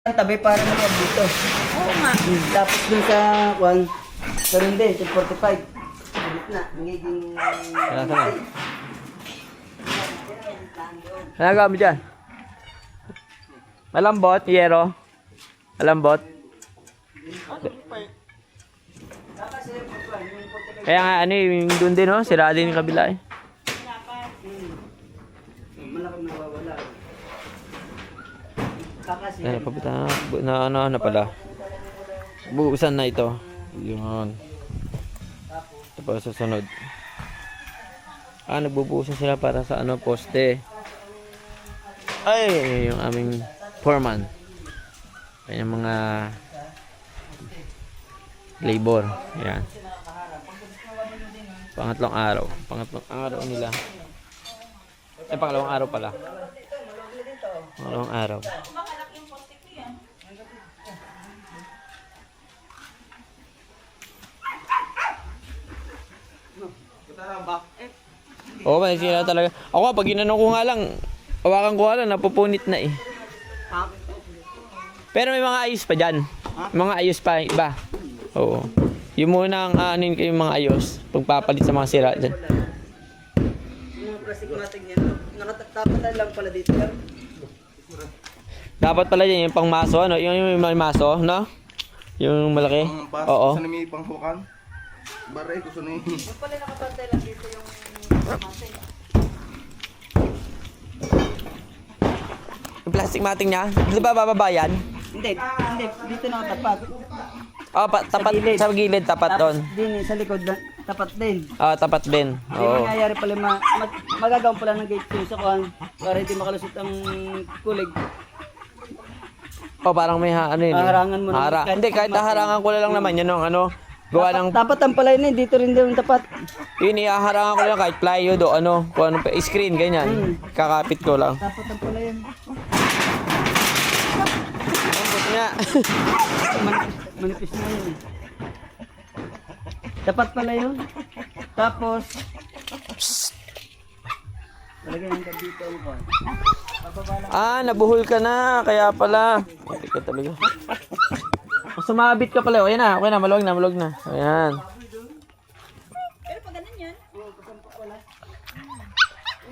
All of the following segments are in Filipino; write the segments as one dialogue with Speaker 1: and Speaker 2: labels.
Speaker 1: Ang tabi para naman dito.
Speaker 2: Oo nga.
Speaker 1: Tapos dun sa kwan, karoon din, 45. Na, nagiging...
Speaker 3: Sana. Ano gawin mo dyan? Malambot, yero. Malambot. Kaya nga ano yung doon din oh, sira din yung kabila eh.
Speaker 1: Malaking nawawala. Kakasi.
Speaker 3: Ayan, papita na ano na pala. Buusan na ito. Yun. Ito pa susunod. Nagbubuusan sila para sa ano poste. Ay, yung aming foreman. Kanyang mga labor. Ayan. Pangatlong araw. Pangatlong araw nila. Pangalawang araw pala. Pangalawang araw. Oo, may sila talaga. Ako pag ginanong ko nga lang, hawakan ko nga lang, napupunit na eh. Pero may mga ayos pa dyan. Mga ayos pa, iba. Oo. Yung muna ang anin ko yung mga ayos. Pagpapalit sa mga sira dyan.
Speaker 1: Yung mga plastic mating yan, nakatapat lang pala dito.
Speaker 3: Dapat pala yan yung pang maso, ano? Yung may maso, no? Yung malaki. Oo.
Speaker 4: Gusto na may panghukan. Baray, gusto na yung...
Speaker 1: Yung pala nakapantay lang dito yung mating.
Speaker 3: Yung plastic mating niya, di ba bababa yan?
Speaker 1: Hindi, dito nakatapat.
Speaker 3: Oo, tapat sa gilid, tapat doon.
Speaker 1: Din sa likod, tapat din.
Speaker 3: Oo, tapat din.
Speaker 1: Hindi
Speaker 3: Oo.
Speaker 1: mangyayari pala, magagawin pala ng gate yung sa kuhan para hindi makalusot ang kulig.
Speaker 3: Oh, parang may ano yun.
Speaker 1: Harangan mo na.
Speaker 3: Hindi, kahit harangan ko na lang naman yun, ano. Gawa ng,
Speaker 1: Dapat ang pala yun, dito rin din tapat.
Speaker 3: yun, ihaharangan ko lang kahit plywood o ano, kung ano pa, screen, ganyan. Kakapit ko lang.
Speaker 1: Dapat ang pala yun.
Speaker 3: Ambot nga.
Speaker 1: Manipis na yun eh. Dapat pala yun. Tapos, talagyan ng dito ang kuhan.
Speaker 3: Nabuhol ka na, kaya pala. Hindi ka talaga. Sumabit ka pala. Ayan na, okay na, maluwag na. Ayan.
Speaker 2: Pero pag ganun yun,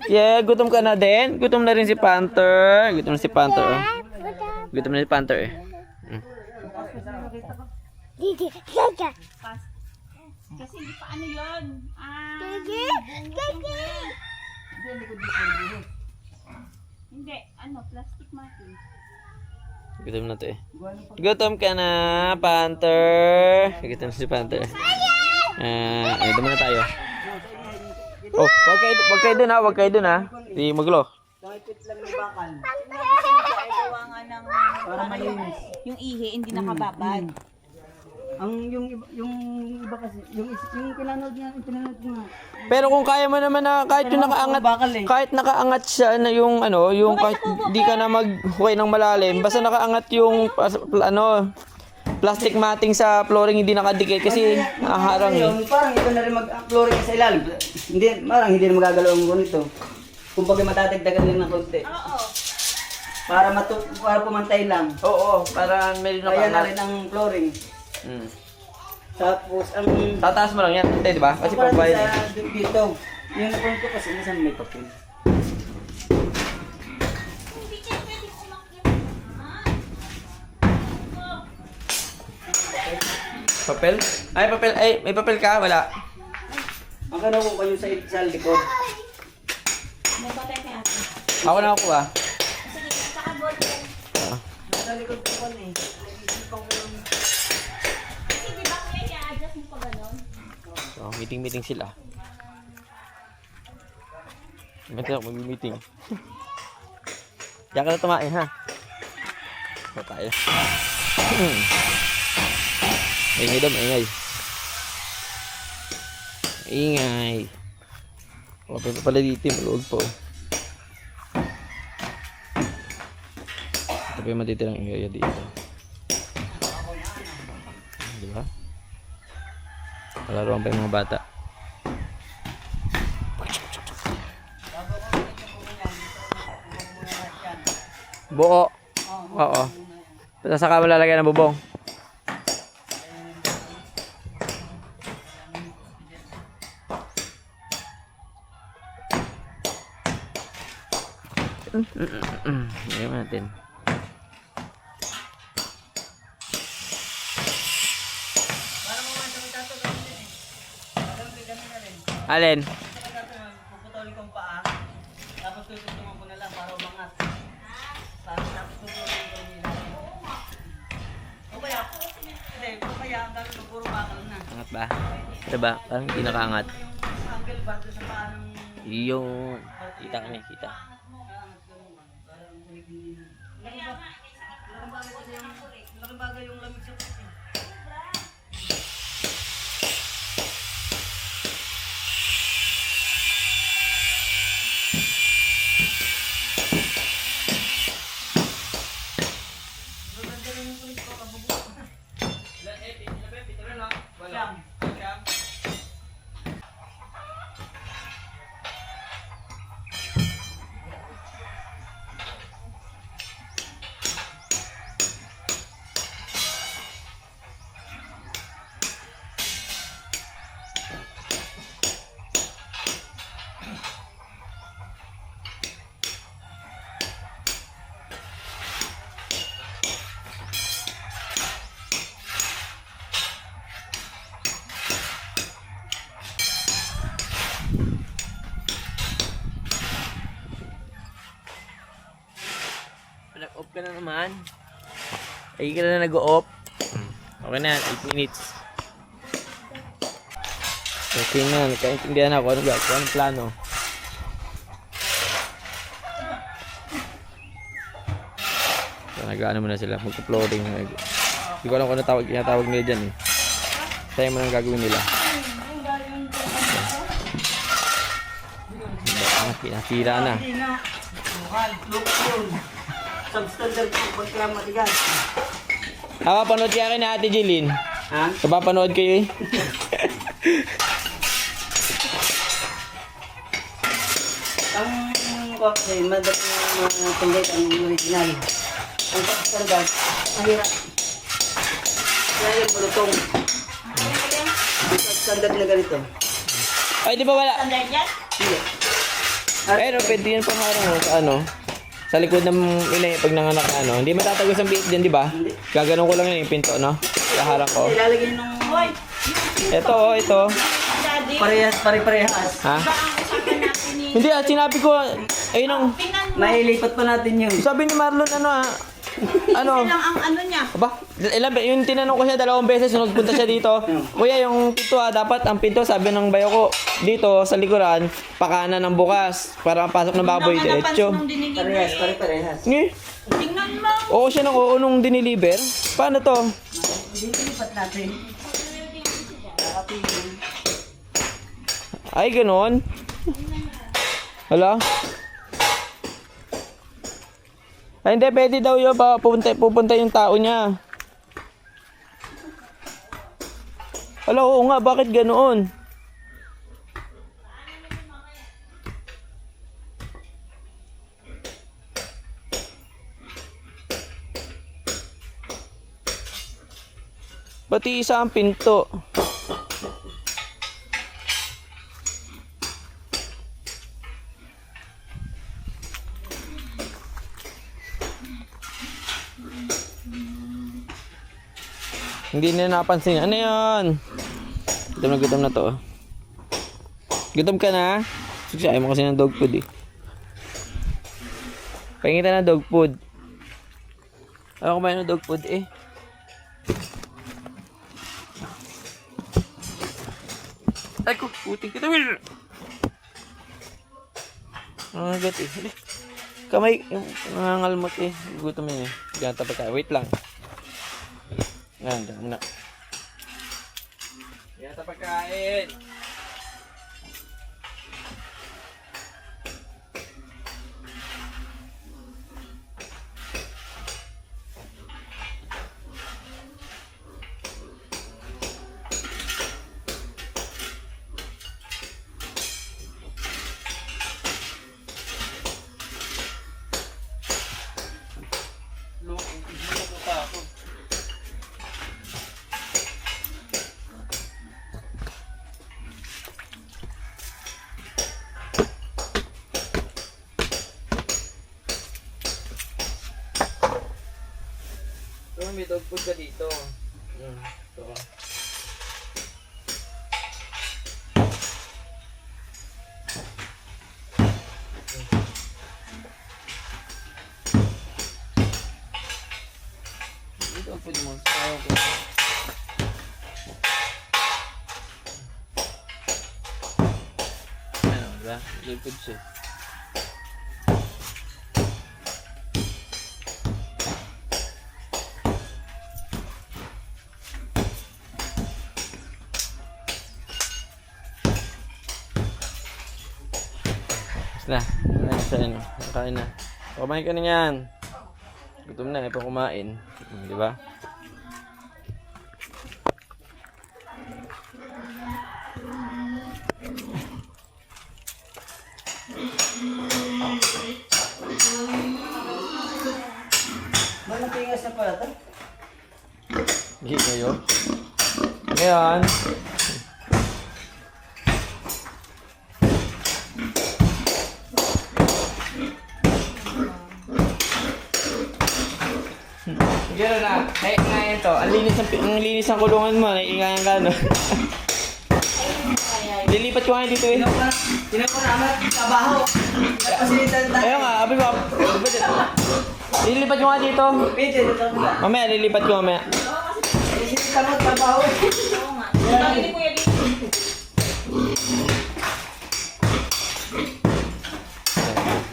Speaker 3: Yeah, gutom ka na din. Gutom na rin si Panther. Gutom na si Panther. Oh. Gutom na si Panther eh.
Speaker 2: kasi hindi pa ano yun. Hindi, ano, plastic mating.
Speaker 3: Gutom na to eh. Gutom ka na, Panther. Gutom na si Panther. Dumi na tayo. Oh, wag kayo dun ha, wag kayo dun ha. Di maglo.
Speaker 1: Nakipit lang yung bakal.
Speaker 2: Ay, gawa nga ng,
Speaker 1: Para malinis.
Speaker 2: yung ihi, hindi nakababad.
Speaker 1: Yung iba kasi, yung pinanood niya, yung pinanood niya.
Speaker 3: Pero kung kaya mo naman na kahit yung nakaangat,
Speaker 1: Bakal eh.
Speaker 3: kahit nakaangat siya na yung ano, yung kahit di ka na maghukay ng malalim, basta nakaangat yung ano, plastic matting sa flooring hindi nakadikit kasi naharang eh.
Speaker 1: Yun, parang ito na rin mag-flooring sa ilalim. Hindi, parang hindi na magagalaw ang ganito. Kumbaga matatagdagan lang ng konti.
Speaker 2: Oo.
Speaker 1: Para pumantay lang.
Speaker 3: Oo, para meron
Speaker 1: Kaya na
Speaker 3: nakaangat.
Speaker 1: rin ang flooring.
Speaker 3: Hmm.
Speaker 1: Tapos ang...
Speaker 3: Tataas mo lang yan, di ba? Kasi
Speaker 1: parang
Speaker 3: pagbayad.
Speaker 1: sa dito. Yung napunod ko kasi minsan may papel.
Speaker 3: Papel? Ay, papel. Ay, may papel ka? Wala.
Speaker 1: Ang kano ko kayo sa likod.
Speaker 2: May patay kay ate.
Speaker 3: Ako na ako ah.
Speaker 2: Sige, saka ballpen.
Speaker 1: Sa likod ko pa eh.
Speaker 2: Kasi di ba kaya i-adjust mo pa ganun?
Speaker 3: So, meeting sila. Mag-meeting. Diyan ka na tumain ha. So, tayo. Ingay daw, ingay. Ingay. Okay pa pala dito, maluwag po. Ito pa yung matitirang area dito. Diba? Palaruan pa yung mga bata. Buo. Oo. Saka mo lalagyan ng bubong. Lagyan mo natin. Alin?
Speaker 1: Puputulin kong paa. Tapos tututulungan ko na lang para umangat. Tapos tutulungan ko nila. O kaya, hindi, ang gagawin ko puro bakal na.
Speaker 3: Angat ba? Ito ba? Parang hindi nakaangat.
Speaker 1: Yung angle bar doon sa paa ng...
Speaker 3: Yung... Kita kami, kita.
Speaker 1: Laking bagay yung lamig sa puti.
Speaker 3: Nag-off ka na naman. Ay ka na nag-off. Okay na, 8 minutes. Okay na, nagkaintindihan ako. Ano ba? Anong plano? So, nag-ano mo na sila. Magka-flooring. Hindi ko alam kung ano tinatawag nila dyan eh. Tayo mo nang gagawin nila. Nasira na.
Speaker 1: Hindi na. Lokal, lokal. Substandard po, pagkala matigas.
Speaker 3: Papanood kaya kayo ni Ate Jeline.
Speaker 1: Ha?
Speaker 3: Papanood kayo eh.
Speaker 1: Ang cocktail, madaling tunggat ang original. Ang substandard, mahirap. Kaya yung bulutong. Ang substandard na ganito.
Speaker 3: Ay, di ba wala?
Speaker 2: Standard yan?
Speaker 1: Hindi.
Speaker 3: Pero pwede yan pang sa ano. Sa likod ng ina pag nanganak na ano. Hindi matatagos ang biik dyan, di ba?
Speaker 1: Hindi.
Speaker 3: Gaganon ko lang yun yung pinto, no? Kaharang ko.
Speaker 1: Ilalagay nung
Speaker 2: Hoy,
Speaker 3: Ito, oh, ito.
Speaker 2: daddy.
Speaker 1: parehas, pare-parehas.
Speaker 3: Ha?
Speaker 2: Ba ang usapan natin ni...
Speaker 3: Hindi ah, sinabi ko, ayun ang,
Speaker 2: Tingnan mo.
Speaker 1: Mailipat pa natin yun.
Speaker 3: sabi ni Marlon, ano ah, ano,
Speaker 2: Isa lang ang ano niya.
Speaker 3: aba, yung tinanong ko siya 2 beses nung nagpunta siya dito, kuya, yung pinto ah, dapat ang pinto, sabi ng bayo ko, dito sa likuran, pakanan ng bukas, para pasok ng baboy,
Speaker 2: Nung
Speaker 3: diretso.
Speaker 2: nung dinilibre.
Speaker 1: Parehas, pare-parehas.
Speaker 3: Eh,
Speaker 2: Tingnan mo.
Speaker 3: oo siya nang oo nung diniliver. Paano to?
Speaker 1: Ililipat natin.
Speaker 3: Ay, ganon. Hala? Ay, hindi, pwede daw yun. Pupunta yung tao niya. Hala, oo nga, bakit ganoon? Pati isa ang pinto. Hindi na napansin. Ano yun? Gutom na to. Gutom ka na? Sige, ayaw mo kasi ng dog food eh. Pahingitan ng dog food. Ayaw kumain ng dog food eh. Ay ko, puting kita Will. Ang agat eh. Hali. Kamay, yung nangangalmot eh. Gutom yun eh. Diyan tapos tayo. Wait lang. Yan, diyan muna. Yan sa pagkain. Loko, hindi na po pa ako. Ito, may dog food ka dito. Ito. Ito ang food mo. Ayaw ko. Ano, diba? Dog food siya. Na, sa ano, kain na. Kumain ka na yan. Gutom na, pa kumain. Di ba?
Speaker 1: Walang pingas na pala ito.
Speaker 3: Hindi kayo. Ngayon, gano'n na. Ngayon to. Ang linis ng kulungan mo. Naiingayan ka, no? Lilipat ko nga dito eh.
Speaker 1: Tinapon naman trabaho. Napasilitan tayo.
Speaker 3: Ayun nga, abi ko. Lilipat ko nga dito.
Speaker 1: Pwede, dito mo.
Speaker 3: Mamaya, lilipat ko mamaya.
Speaker 1: Napasilitan mo trabaho.
Speaker 2: Oo nga. Sabi ni Kuya dito.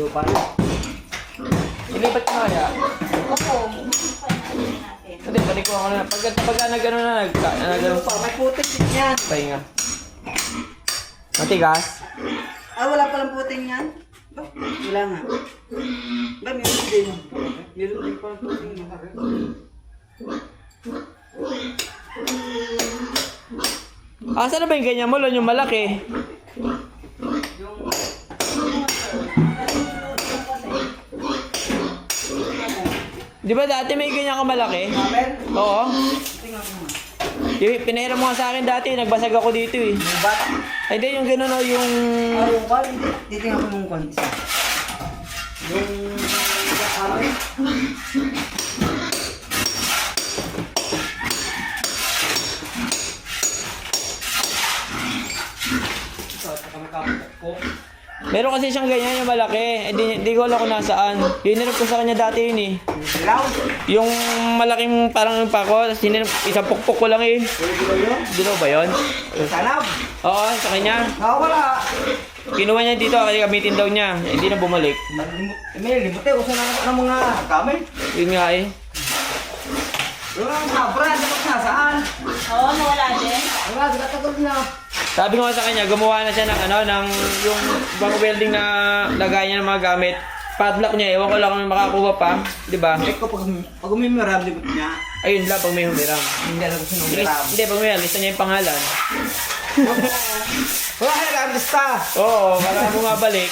Speaker 1: Lupa na.
Speaker 3: Lilipat ko kaya.
Speaker 2: Oo. Natin.
Speaker 3: Hindi, balik ko ako na. Pagka nag-ano na, nag-ano.
Speaker 1: Lupa, may putik din yan.
Speaker 3: Pahinga. Matigas?
Speaker 1: Ah, wala palang puting yan? Ba? Wala nga. Ba, meron din. Meron din palang puting yan.
Speaker 3: Asa na ba yung ganyan mo? Lon, yung malaki. Di ba dati may ganyan ka malaki?
Speaker 1: Amen?
Speaker 3: Oo.
Speaker 1: Tingnan mo nga.
Speaker 3: Pinahiram mo nga sa akin dati, nagbasag ako dito eh.
Speaker 1: Yung bat?
Speaker 3: Ay, hindi, yung gano'n o, yung...
Speaker 1: Ah, yung bat? Titingnan ko yung kwan. Yung... Amen? Ito, ito kami kapit ko.
Speaker 3: Meron kasi siyang ganyan, yung malaki. Eh, di ko alam kung nasaan. Hinirap ko sa kanya dati yun eh.
Speaker 1: Dilaw?
Speaker 3: Yung malaking parang yung pako, tapos isang pukpok ko lang eh.
Speaker 1: Pwede yun?
Speaker 3: Dilaw ba yun?
Speaker 1: Salab?
Speaker 3: Oo, sa kanya.
Speaker 1: Wala.
Speaker 3: Kinuha niya dito kasi gamitin daw niya. Hindi na bumalik.
Speaker 1: May limute, uso na ng mga gamit.
Speaker 3: Yun nga eh.
Speaker 1: Wala ang sabra, dapat nasaan?
Speaker 2: Oo, nawala din.
Speaker 1: Wala, nagkatagod na.
Speaker 3: Sabi ko nga sa kanya, gumawa na siya ng ano, ng yung bang welding na lagay niya ng mga gamit. Padlock niya, ewan ko lang kung makakuha pa. Di ba?
Speaker 1: Check ko pag umimirab, libot niya.
Speaker 3: Ayun lang, pag may humirang.
Speaker 1: Hindi alam ko sinumirab.
Speaker 3: Hindi, pag may lista niya yung pangalan.
Speaker 1: Wala, artista.
Speaker 3: Oo, para bumabalik.